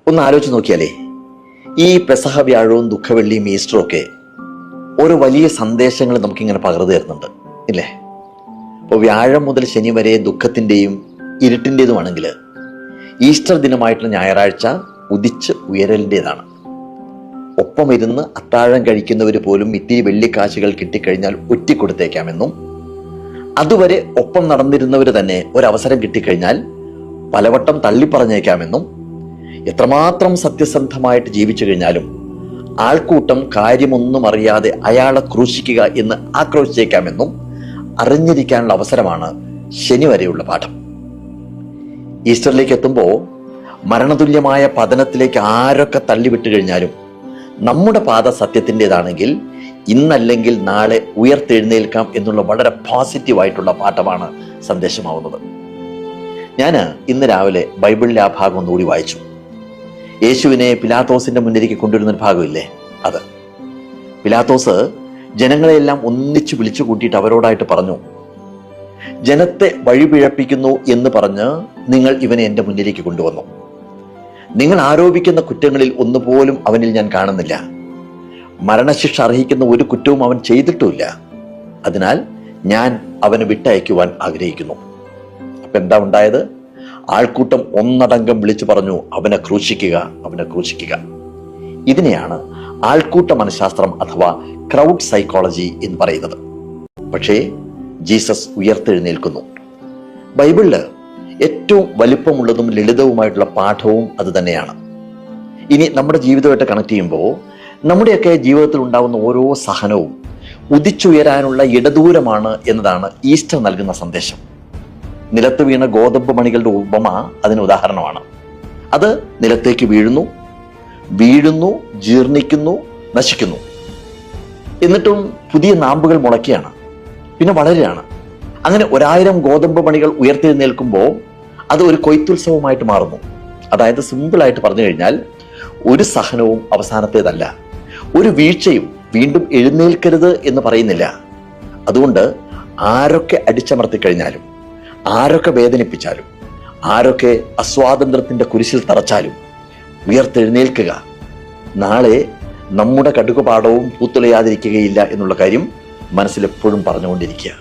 ഒന്ന് ആലോചിച്ച് നോക്കിയാലേ, ഈ പെസഹ വ്യാഴവും ദുഃഖവെള്ളിയും ഈസ്റ്ററും ഒക്കെ ഓരോ വലിയ സന്ദേശങ്ങൾ നമുക്കിങ്ങനെ പകർന്നു തരുന്നുണ്ട് ഇല്ലേ? അപ്പോൾ വ്യാഴം മുതൽ ശനി വരെ ദുഃഖത്തിൻ്റെയും ഇരുട്ടിൻ്റെതുമാണെങ്കിൽ ഈസ്റ്റർ ദിനമായിട്ടുള്ള ഞായറാഴ്ച ഉദിച്ച് ഉയരലിൻ്റെതാണ്. ഒപ്പം ഇരുന്ന് അത്താഴം കഴിക്കുന്നവർ പോലും ഇത്തിരി വെള്ളിക്കാശുകൾ കിട്ടിക്കഴിഞ്ഞാൽ ഒറ്റിക്കൊടുത്തേക്കാമെന്നും, അതുവരെ ഒപ്പം നടന്നിരുന്നവർ തന്നെ ഒരവസരം കിട്ടിക്കഴിഞ്ഞാൽ പലവട്ടം തള്ളിപ്പറഞ്ഞേക്കാമെന്നും, എത്രമാത്രം സത്യസന്ധമായിട്ട് ജീവിച്ചു കഴിഞ്ഞാലും ആൾക്കൂട്ടം കാര്യമൊന്നും അറിയാതെ അയാളെ ക്രൂശിക്കുക എന്ന് ആക്രോശിച്ചേക്കാമെന്നും അറിഞ്ഞിരിക്കാനുള്ള അവസരമാണ് ശനി വരെയുള്ള പാഠം. ഈസ്റ്ററിലേക്ക് എത്തുമ്പോൾ മരണതുല്യമായ പതനത്തിലേക്ക് ആരൊക്കെ തള്ളിവിട്ട് കഴിഞ്ഞാലും നമ്മുടെ പാത സത്യത്തിൻ്റെതാണെങ്കിൽ ഇന്നല്ലെങ്കിൽ നാളെ ഉയർത്തെഴുന്നേൽക്കാം എന്നുള്ള വളരെ പോസിറ്റീവായിട്ടുള്ള പാഠമാണ് സന്ദേശമാവുന്നത്. ഞാൻ ഇന്ന് രാവിലെ ബൈബിളിലെ ആ ഭാഗം ഒന്നുകൂടി വായിച്ചു. യേശുവിനെ പിലാത്തോസിന്റെ മുന്നിലേക്ക് കൊണ്ടുവരുന്നൊരു ഭാഗമില്ലേ, അത് പിലാത്തോസ് ജനങ്ങളെയെല്ലാം ഒന്നിച്ചു വിളിച്ചു കൂട്ടിയിട്ട് അവരോടായിട്ട് പറഞ്ഞു, ജനത്തെ വഴിപിഴപ്പിക്കുന്നു എന്ന് പറഞ്ഞ് നിങ്ങൾ ഇവനെ എൻ്റെ മുന്നിലേക്ക് കൊണ്ടുവന്നു. നിങ്ങൾ ആരോപിക്കുന്ന കുറ്റങ്ങളിൽ ഒന്നുപോലും അവനിൽ ഞാൻ കാണുന്നില്ല. മരണശിക്ഷ അർഹിക്കുന്ന ഒരു കുറ്റവും അവൻ ചെയ്തിട്ടുമില്ല. അതിനാൽ ഞാൻ അവനെ വിട്ടയക്കുവാൻ ആഗ്രഹിക്കുന്നു. അപ്പൊ എന്താ ഉണ്ടായത്? ആൾക്കൂട്ടം ഒന്നടങ്കം വിളിച്ചു പറഞ്ഞു, അവനെ ക്രൂശിക്കുക, അവനെ ക്രൂശിക്കുക. ഇതിനെയാണ് ആൾക്കൂട്ട മനഃശാസ്ത്രം അഥവാ ക്രൗഡ് സൈക്കോളജി എന്ന് പറയുന്നത്. പക്ഷേ ജീസസ് ഉയർത്തെഴുന്നേൽക്കുന്നു. ബൈബിളില് ഏറ്റവും വലിപ്പമുള്ളതും ലളിതവുമായിട്ടുള്ള പാഠവും അത് തന്നെയാണ്. ഇനി നമ്മുടെ ജീവിതമായിട്ട് കണക്ട് ചെയ്യുമ്പോൾ നമ്മുടെയൊക്കെ ജീവിതത്തിൽ ഉണ്ടാകുന്ന ഓരോ സഹനവും ഉദിച്ചുയരാനുള്ള ഇടദൂരമാണ് എന്നതാണ് ഈസ്റ്റർ നൽകുന്ന സന്ദേശം. നിലത്ത് വീണ ഗോതമ്പ് മണികളുടെ ഉപമ അതിന് ഉദാഹരണമാണ്. അത് നിലത്തേക്ക് വീഴുന്നു, ജീർണിക്കുന്നു, നശിക്കുന്നു. എന്നിട്ടും പുതിയ നാമ്പുകൾ മുളയ്ക്കുകയാണ്, പിന്നെ വളരുകയാണ്. അങ്ങനെ 1000 ഗോതമ്പ് മണികൾ ഉയർത്തെഴുന്നേൽക്കുമ്പോൾ അത് ഒരു കൊയ്ത്തുത്സവമായിട്ട് മാറുന്നു. അതായത് സിമ്പിളായിട്ട് പറഞ്ഞു കഴിഞ്ഞാൽ ഒരു സഹനവും അവസാനത്തേതല്ല, ഒരു വീഴ്ചയും വീണ്ടും എഴുന്നേൽക്കരുത് എന്ന് പറയുന്നില്ല. അതുകൊണ്ട് ആരൊക്കെ അടിച്ചമർത്തി കഴിഞ്ഞാലും, ആരൊക്കെ വേദനിപ്പിച്ചാലും, ആരൊക്കെ അസ്വാതന്ത്ര്യത്തിന്റെ കുരിശിൽ തറച്ചാലും ഉയർത്തെഴുന്നേൽക്കുക. നാളെ നമ്മുടെ കടുകുപാടവും പൂത്തുലയാതിരിക്കുകയില്ല എന്നുള്ള കാര്യം മനസ്സിലെപ്പോഴും പറഞ്ഞുകൊണ്ടിരിക്കുക.